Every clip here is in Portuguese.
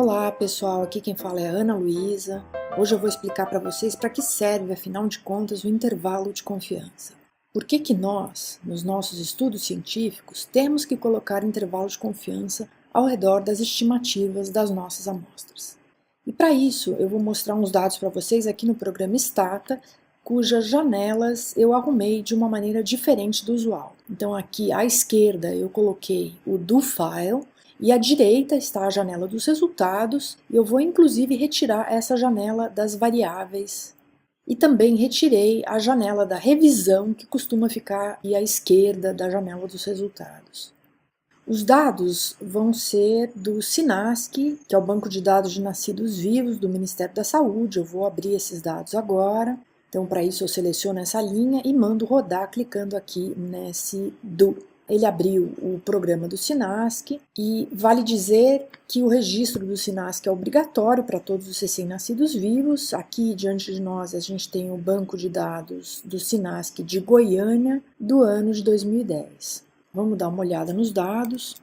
Olá pessoal, aqui quem fala é a Ana Luísa. Hoje eu vou explicar para vocês para que serve, afinal de contas, o intervalo de confiança. Por que nós, nos nossos estudos científicos, temos que colocar intervalo de confiança ao redor das estimativas das nossas amostras? E para isso eu vou mostrar uns dados para vocês aqui no programa Stata, cujas janelas eu arrumei de uma maneira diferente do usual. Então aqui à esquerda eu coloquei o do file, e à direita está a janela dos resultados, e eu vou inclusive retirar essa janela das variáveis. E também retirei a janela da revisão, que costuma ficar à esquerda da janela dos resultados. Os dados vão ser do SINASC, que é o banco de dados de nascidos vivos do Ministério da Saúde. Eu vou abrir esses dados agora. Então, para isso, eu seleciono essa linha e mando rodar clicando aqui nesse do. Ele abriu o programa do SINASC e vale dizer que o registro do SINASC é obrigatório para todos os recém-nascidos vivos. Aqui diante de nós a gente tem o banco de dados do SINASC de Goiânia do ano de 2010. Vamos dar uma olhada nos dados.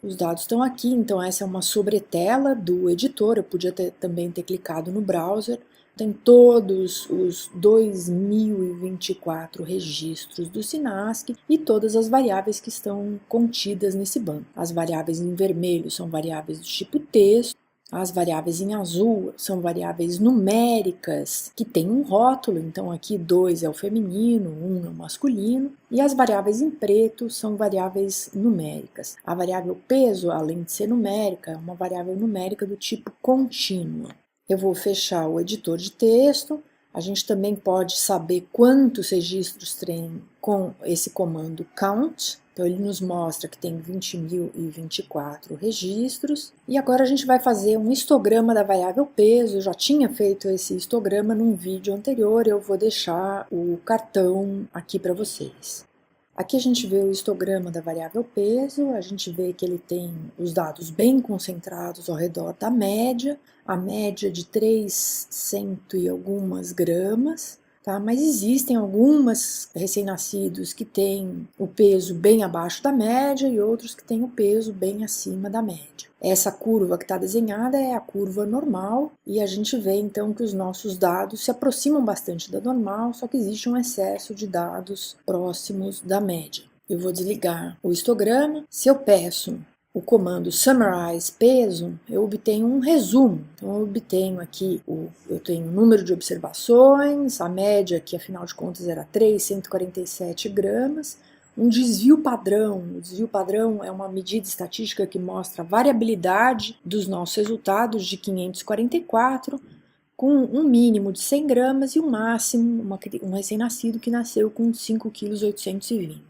Os dados estão aqui, então essa é uma sobretela do editor, eu podia também ter clicado no browser. Tem todos os 2024 registros do SINASC e todas as variáveis que estão contidas nesse banco. As variáveis em vermelho são variáveis do tipo texto, as variáveis em azul são variáveis numéricas que têm um rótulo, então aqui 2 é o feminino, 1 é o masculino, e as variáveis em preto são variáveis numéricas. A variável peso, além de ser numérica, é uma variável numérica do tipo contínuo. Eu vou fechar o editor de texto. A gente também pode saber quantos registros tem com esse comando count. Então ele nos mostra que tem 20.024 registros. E agora a gente vai fazer um histograma da variável peso. Eu já tinha feito esse histograma num vídeo anterior. Eu vou deixar o cartão aqui para vocês. Aqui a gente vê o histograma da variável peso, a gente vê que ele tem os dados bem concentrados ao redor da média, a média de 300 e algumas gramas, tá? Mas existem algumas recém-nascidos que têm o peso bem abaixo da média e outros que têm o peso bem acima da média. Essa curva que está desenhada é a curva normal e a gente vê então que os nossos dados se aproximam bastante da normal, só que existe um excesso de dados próximos da média. Eu vou desligar o histograma. Se eu peço o comando summarize peso, eu obtenho um resumo. Então eu obtenho aqui, eu tenho o número de observações, a média que afinal de contas era 347 gramas, um desvio padrão. O desvio padrão é uma medida estatística que mostra a variabilidade dos nossos resultados de 544, com um mínimo de 100 gramas e um máximo, um recém-nascido que nasceu com 5,820 kg.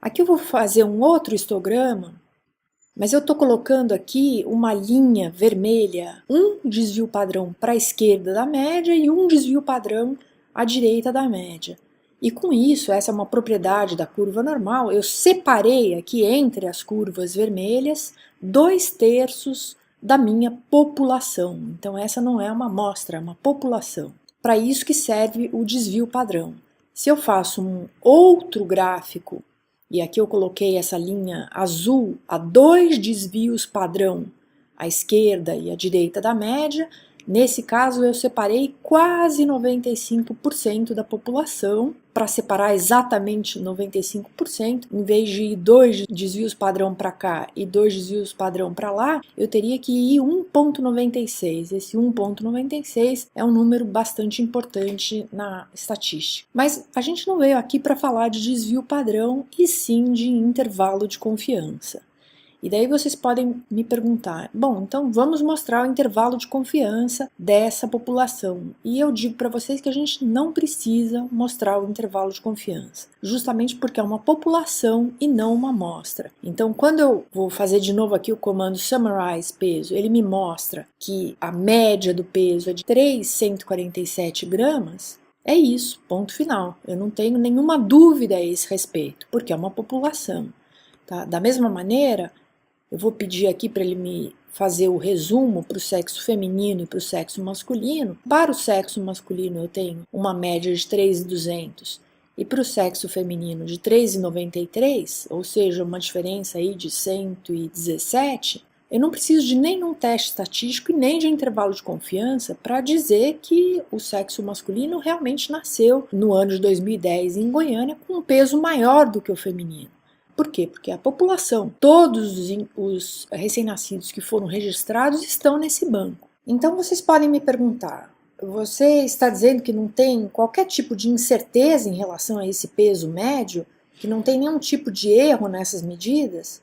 Aqui eu vou fazer um outro histograma, mas eu estou colocando aqui uma linha vermelha, um desvio padrão para a esquerda da média e um desvio padrão à direita da média. E com isso, essa é uma propriedade da curva normal, eu separei aqui entre as curvas vermelhas 2/3 da minha população. Então essa não é uma amostra, é uma população. Para isso que serve o desvio padrão. Se eu faço um outro gráfico, e aqui eu coloquei essa linha azul a 2 desvios padrão à esquerda e à direita da média, nesse caso eu separei quase 95% da população. Para separar exatamente 95%, em vez de ir 2 desvios padrão para cá e 2 desvios padrão para lá, eu teria que ir 1,96. Esse 1,96 é um número bastante importante na estatística. Mas a gente não veio aqui para falar de desvio padrão, e sim de intervalo de confiança. E daí vocês podem me perguntar, bom, então vamos mostrar o intervalo de confiança dessa população. E eu digo para vocês que a gente não precisa mostrar o intervalo de confiança, justamente porque é uma população e não uma amostra. Então, quando eu vou fazer de novo aqui o comando summarize peso, ele me mostra que a média do peso é de 347 gramas, é isso, ponto final. Eu não tenho nenhuma dúvida a esse respeito, porque é uma população. Tá? Da mesma maneira, eu vou pedir aqui para ele me fazer o resumo para o sexo feminino e para o sexo masculino. Para o sexo masculino eu tenho uma média de 3.200 e para o sexo feminino de 3,93, ou seja, uma diferença aí de 117, Eu não preciso de nenhum teste estatístico e nem de intervalo de confiança para dizer que o sexo masculino realmente nasceu no ano de 2010 em Goiânia com um peso maior do que o feminino. Por quê? Porque a população, todos os recém-nascidos que foram registrados estão nesse banco. Então vocês podem me perguntar, você está dizendo que não tem qualquer tipo de incerteza em relação a esse peso médio? Que não tem nenhum tipo de erro nessas medidas?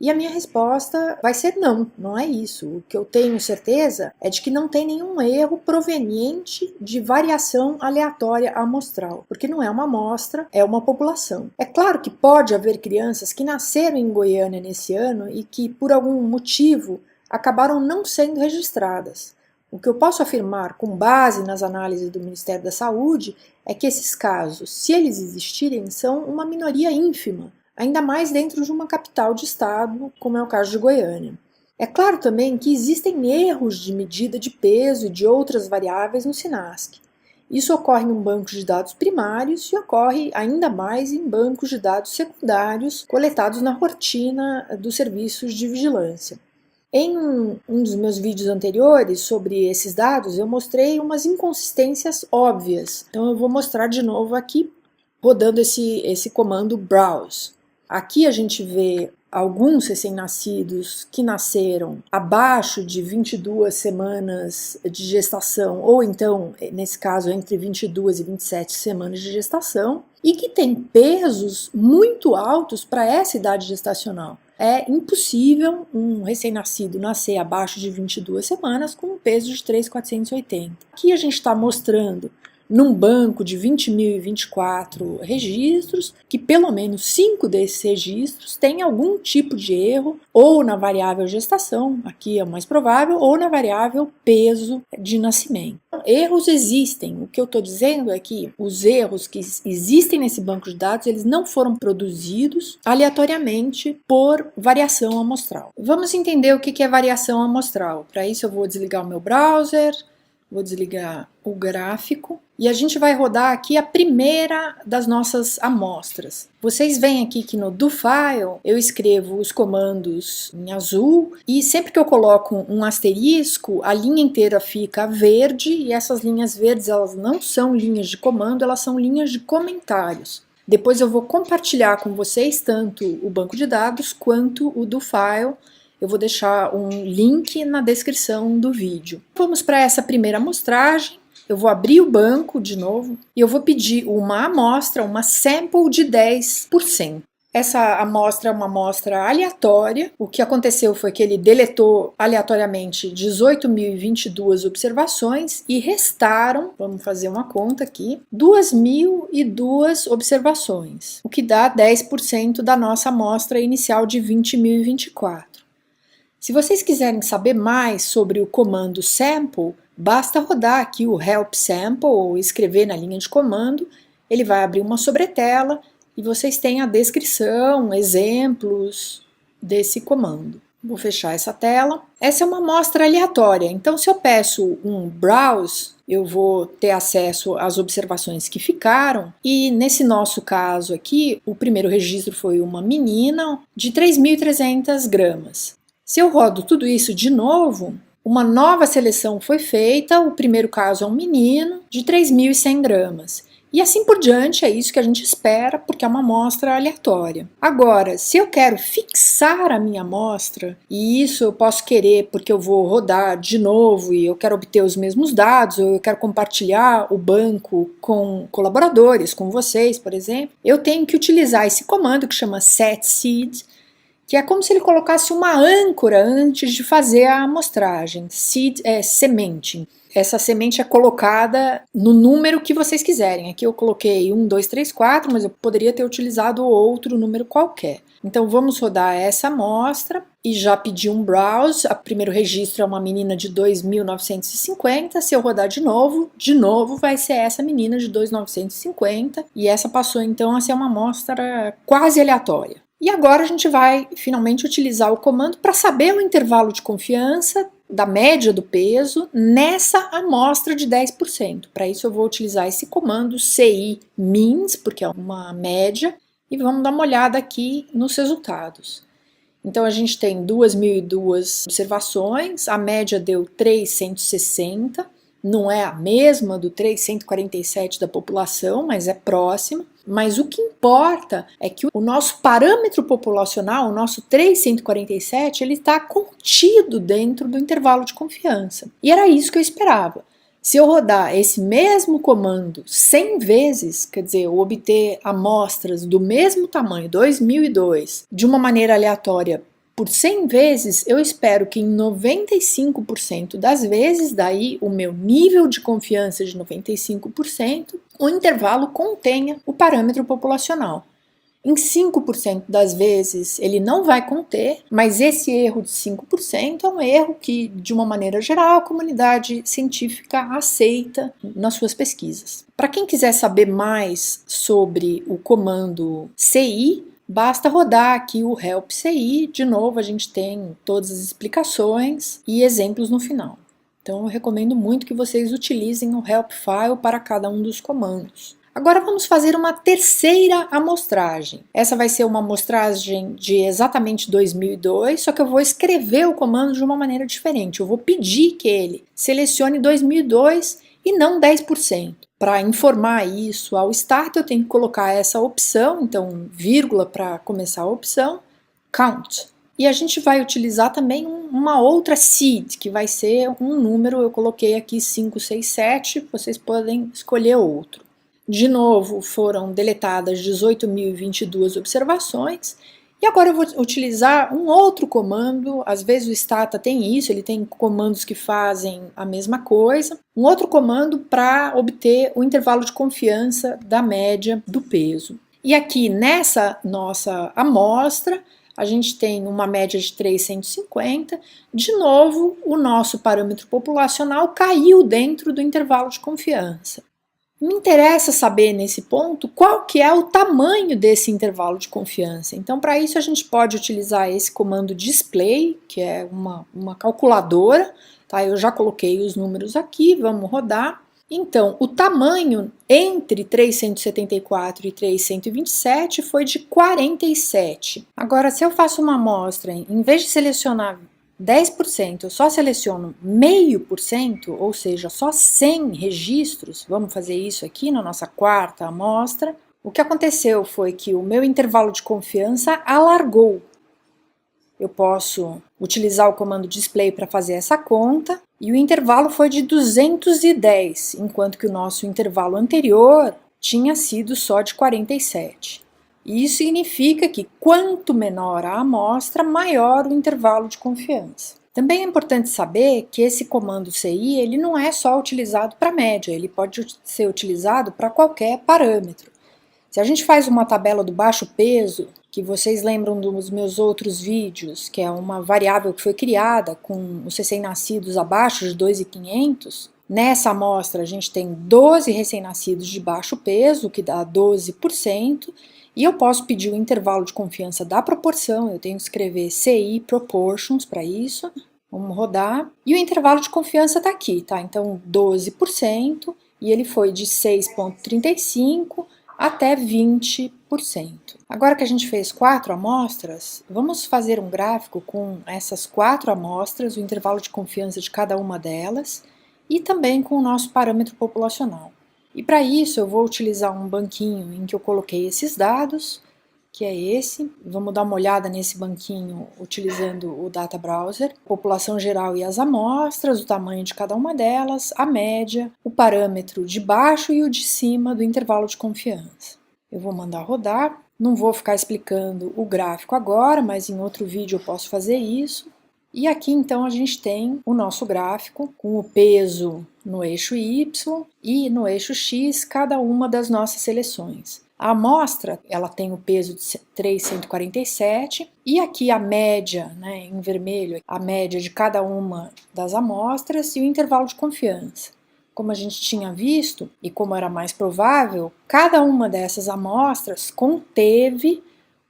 E a minha resposta vai ser não, não é isso. O que eu tenho certeza é de que não tem nenhum erro proveniente de variação aleatória amostral, porque não é uma amostra, é uma população. É claro que pode haver crianças que nasceram em Goiânia nesse ano e que, por algum motivo, acabaram não sendo registradas. O que eu posso afirmar com base nas análises do Ministério da Saúde é que esses casos, se eles existirem, são uma minoria ínfima, ainda mais dentro de uma capital de estado, como é o caso de Goiânia. É claro também que existem erros de medida de peso e de outras variáveis no SINASC. Isso ocorre em bancos de dados primários e ocorre ainda mais em bancos de dados secundários coletados na rotina dos serviços de vigilância. Em um dos meus vídeos anteriores sobre esses dados, eu mostrei umas inconsistências óbvias. Então eu vou mostrar de novo aqui, rodando esse comando browse. Aqui a gente vê alguns recém-nascidos que nasceram abaixo de 22 semanas de gestação, ou então, nesse caso, entre 22 e 27 semanas de gestação, e que têm pesos muito altos para essa idade gestacional. É impossível um recém-nascido nascer abaixo de 22 semanas com um peso de 3.480. Aqui a gente está mostrando num banco de 20.024 registros, que pelo menos 5 desses registros têm algum tipo de erro, ou na variável gestação, aqui é o mais provável, ou na variável peso de nascimento. Erros existem, o que eu estou dizendo é que os erros que existem nesse banco de dados, eles não foram produzidos aleatoriamente por variação amostral. Vamos entender o que é variação amostral. Para isso eu vou desligar o meu browser, vou desligar o gráfico e a gente vai rodar aqui a primeira das nossas amostras. Vocês veem aqui que no do file eu escrevo os comandos em azul e sempre que eu coloco um asterisco, a linha inteira fica verde e essas linhas verdes elas não são linhas de comando, elas são linhas de comentários. Depois eu vou compartilhar com vocês tanto o banco de dados quanto o do file. Eu vou deixar um link na descrição do vídeo. Vamos para essa primeira amostragem. Eu vou abrir o banco de novo e eu vou pedir uma amostra, uma sample de 10%. Essa amostra é uma amostra aleatória. O que aconteceu foi que ele deletou aleatoriamente 18.022 observações e restaram, vamos fazer uma conta aqui, 2.002 observações, o que dá 10% da nossa amostra inicial de 20.024. Se vocês quiserem saber mais sobre o comando sample, basta rodar aqui o help sample ou escrever na linha de comando, ele vai abrir uma sobretela e vocês têm a descrição, exemplos desse comando. Vou fechar essa tela. Essa é uma amostra aleatória, então se eu peço um browse, eu vou ter acesso às observações que ficaram e nesse nosso caso aqui, o primeiro registro foi uma menina de 3.300 gramas. Se eu rodo tudo isso de novo, uma nova seleção foi feita, o primeiro caso é um menino de 3.100 gramas. E assim por diante, é isso que a gente espera, porque é uma amostra aleatória. Agora, se eu quero fixar a minha amostra, e isso eu posso querer porque eu vou rodar de novo e eu quero obter os mesmos dados, ou eu quero compartilhar o banco com colaboradores, com vocês, por exemplo, eu tenho que utilizar esse comando que chama setSeed, que é como se ele colocasse uma âncora antes de fazer a amostragem. Seed é semente. Essa semente é colocada no número que vocês quiserem. Aqui eu coloquei 1, 2, 3, 4, mas eu poderia ter utilizado outro número qualquer. Então vamos rodar essa amostra e já pedi um browse. O primeiro registro é uma menina de 2.950. Se eu rodar de novo vai ser essa menina de 2.950. E essa passou então a ser uma amostra quase aleatória. E agora a gente vai finalmente utilizar o comando para saber o intervalo de confiança da média do peso nessa amostra de 10%. Para isso eu vou utilizar esse comando CI_means, porque é uma média, e vamos dar uma olhada aqui nos resultados. Então a gente tem 2.002 observações, a média deu 360, não é a mesma do 347 da população, mas é próxima. Mas o que importa é que o nosso parâmetro populacional, o nosso 347, ele está contido dentro do intervalo de confiança. E era isso que eu esperava. Se eu rodar esse mesmo comando 100 vezes, quer dizer, eu obter amostras do mesmo tamanho, 2002, de uma maneira aleatória por 100 vezes, eu espero que em 95% das vezes, daí o meu nível de confiança de 95%, o intervalo contenha o parâmetro populacional. Em 5% das vezes ele não vai conter, mas esse erro de 5% é um erro que, de uma maneira geral, a comunidade científica aceita nas suas pesquisas. Para quem quiser saber mais sobre o comando CI, basta rodar aqui o help CI, de novo a gente tem todas as explicações e exemplos no final. Então eu recomendo muito que vocês utilizem o help file para cada um dos comandos. Agora vamos fazer uma terceira amostragem. Essa vai ser uma amostragem de exatamente 2002, só que eu vou escrever o comando de uma maneira diferente. Eu vou pedir que ele selecione 2002 e não 10%. Para informar isso ao start, eu tenho que colocar essa opção, então vírgula para começar a opção, count. E a gente vai utilizar também uma outra seed, que vai ser um número, eu coloquei aqui 567, vocês podem escolher outro. De novo, foram deletadas 18.022 observações, e agora eu vou utilizar um outro comando. Às vezes o Stata tem isso, ele tem comandos que fazem a mesma coisa. Um outro comando para obter o intervalo de confiança da média do peso. E aqui nessa nossa amostra, a gente tem uma média de 350. De novo, o nosso parâmetro populacional caiu dentro do intervalo de confiança. Me interessa saber nesse ponto qual que é o tamanho desse intervalo de confiança. Então, para isso a gente pode utilizar esse comando display, que é uma calculadora, tá? Eu já coloquei os números aqui, vamos rodar. Então, o tamanho entre 374 e 327 foi de 47. Agora, se eu faço uma amostra, em vez de selecionar 10%, eu só seleciono 0,5%, ou seja, só 100 registros, vamos fazer isso aqui na nossa quarta amostra. O que aconteceu foi que o meu intervalo de confiança alargou. Eu posso utilizar o comando display para fazer essa conta, e o intervalo foi de 210, enquanto que o nosso intervalo anterior tinha sido só de 47. E isso significa que quanto menor a amostra, maior o intervalo de confiança. Também é importante saber que esse comando CI ele não é só utilizado para média, ele pode ser utilizado para qualquer parâmetro. Se a gente faz uma tabela do baixo peso, que vocês lembram dos meus outros vídeos, que é uma variável que foi criada com os recém-nascidos abaixo de 2.500, nessa amostra a gente tem 12 recém-nascidos de baixo peso, que dá 12%, e eu posso pedir o intervalo de confiança da proporção, eu tenho que escrever CI proportions para isso, vamos rodar, e o intervalo de confiança está aqui, tá? Então 12%, e ele foi de 6,35 até 20%. Agora que a gente fez 4 amostras, vamos fazer um gráfico com essas 4 amostras, o intervalo de confiança de cada uma delas, e também com o nosso parâmetro populacional. E para isso eu vou utilizar um banquinho em que eu coloquei esses dados, que é esse. Vamos dar uma olhada nesse banquinho utilizando o Data Browser. População geral e as amostras, o tamanho de cada uma delas, a média, o parâmetro de baixo e o de cima do intervalo de confiança. Eu vou mandar rodar. Não vou ficar explicando o gráfico agora, mas em outro vídeo eu posso fazer isso. E aqui então a gente tem o nosso gráfico com o peso no eixo Y e no eixo X cada uma das nossas seleções. A amostra ela tem o peso de 347 e aqui a média, né, em vermelho, a média de cada uma das amostras e o intervalo de confiança. Como a gente tinha visto e como era mais provável, cada uma dessas amostras conteve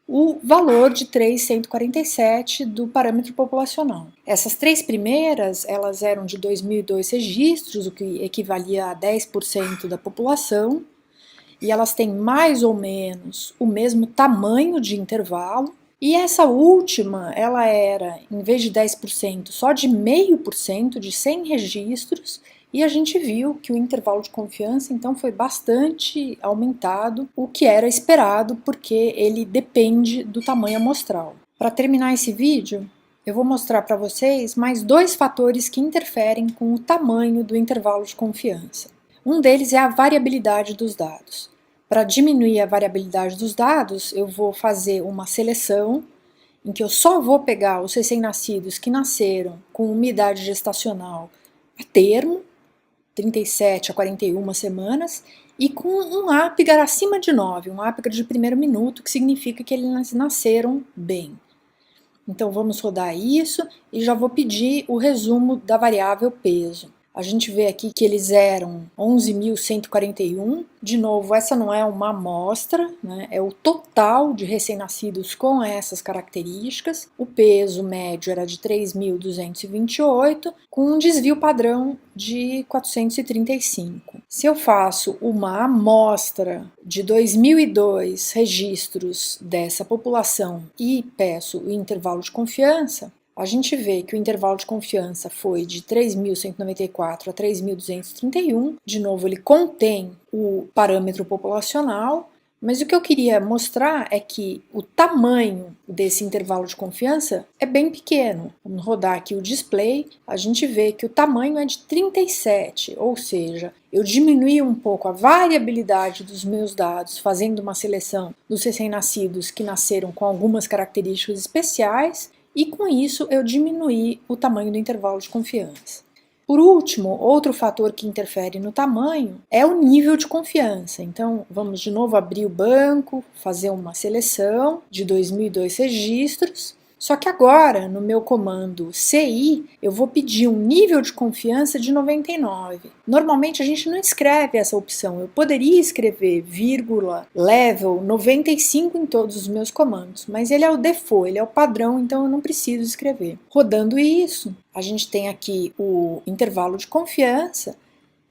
o valor de 347 do parâmetro populacional. Essas 3 primeiras, elas eram de 2002 registros, o que equivalia a 10% da população, e elas têm mais ou menos o mesmo tamanho de intervalo. E essa última, ela era, em vez de 10%, só de 0,5% de 100 registros, e a gente viu que o intervalo de confiança, então, foi bastante aumentado, o que era esperado, porque ele depende do tamanho amostral. Para terminar esse vídeo, eu vou mostrar para vocês mais 2 fatores que interferem com o tamanho do intervalo de confiança. Um deles é a variabilidade dos dados. Para diminuir a variabilidade dos dados, eu vou fazer uma seleção em que eu só vou pegar os recém-nascidos que nasceram com uma idade gestacional a termo, 37 a 41 semanas, e com um Apgar acima de 9, um Apgar de primeiro minuto, que significa que eles nasceram bem. Então vamos rodar isso e já vou pedir o resumo da variável peso. A gente vê aqui que eles eram 11.141. De novo, essa não é uma amostra, né? É o total de recém-nascidos com essas características. O peso médio era de 3.228, com um desvio padrão de 435. Se eu faço uma amostra de 2002 registros dessa população e peço o intervalo de confiança, a gente vê que o intervalo de confiança foi de 3.194 a 3.231. De novo, ele contém o parâmetro populacional, mas o que eu queria mostrar é que o tamanho desse intervalo de confiança é bem pequeno. Vamos rodar aqui o display, a gente vê que o tamanho é de 37, ou seja, eu diminuí um pouco a variabilidade dos meus dados, fazendo uma seleção dos recém-nascidos que nasceram com algumas características especiais, e com isso eu diminuí o tamanho do intervalo de confiança. Por último, outro fator que interfere no tamanho é o nível de confiança. Então, vamos de novo abrir o banco, fazer uma seleção de 2002 registros. Só que agora, no meu comando CI, eu vou pedir um nível de confiança de 99. Normalmente a gente não escreve essa opção. Eu poderia escrever vírgula, level 95 em todos os meus comandos, mas ele é o default, ele é o padrão, então eu não preciso escrever. Rodando isso, a gente tem aqui o intervalo de confiança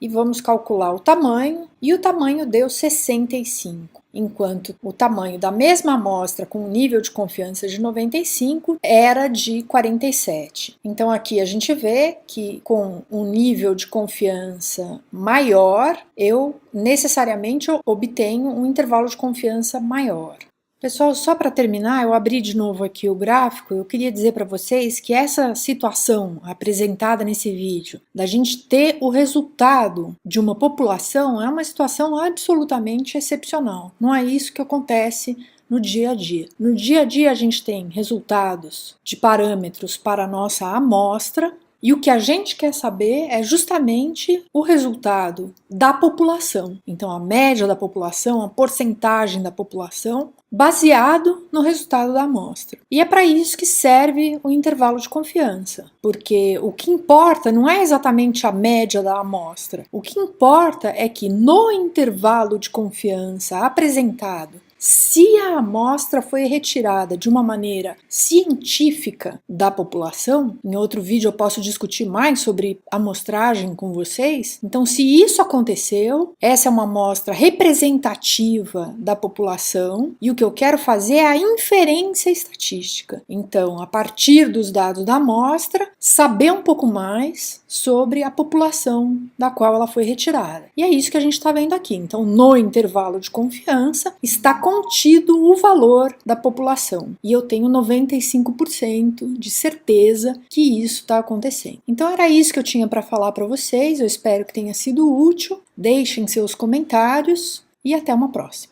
e vamos calcular o tamanho, e o tamanho deu 65, enquanto o tamanho da mesma amostra com um nível de confiança de 95 era de 47. Então aqui a gente vê que com um nível de confiança maior, eu necessariamente obtenho um intervalo de confiança maior. Pessoal, só para terminar, eu abri de novo aqui o gráfico, eu queria dizer para vocês que essa situação apresentada nesse vídeo, da gente ter o resultado de uma população, é uma situação absolutamente excepcional. Não é isso que acontece no dia a dia. No dia a dia a gente tem resultados de parâmetros para a nossa amostra, e o que a gente quer saber é justamente o resultado da população. Então, a média da população, a porcentagem da população, baseado no resultado da amostra. E é para isso que serve o intervalo de confiança, porque o que importa não é exatamente a média da amostra. O que importa é que no intervalo de confiança apresentado, se a amostra foi retirada de uma maneira científica da população, em outro vídeo eu posso discutir mais sobre amostragem com vocês, então se isso aconteceu, essa é uma amostra representativa da população e o que eu quero fazer é a inferência estatística. Então, a partir dos dados da amostra, saber um pouco mais sobre a população da qual ela foi retirada. E é isso que a gente está vendo aqui. Então, no intervalo de confiança, está contido o valor da população. E eu tenho 95% de certeza que isso está acontecendo. Então era isso que eu tinha para falar para vocês. Eu espero que tenha sido útil. Deixem seus comentários e até uma próxima.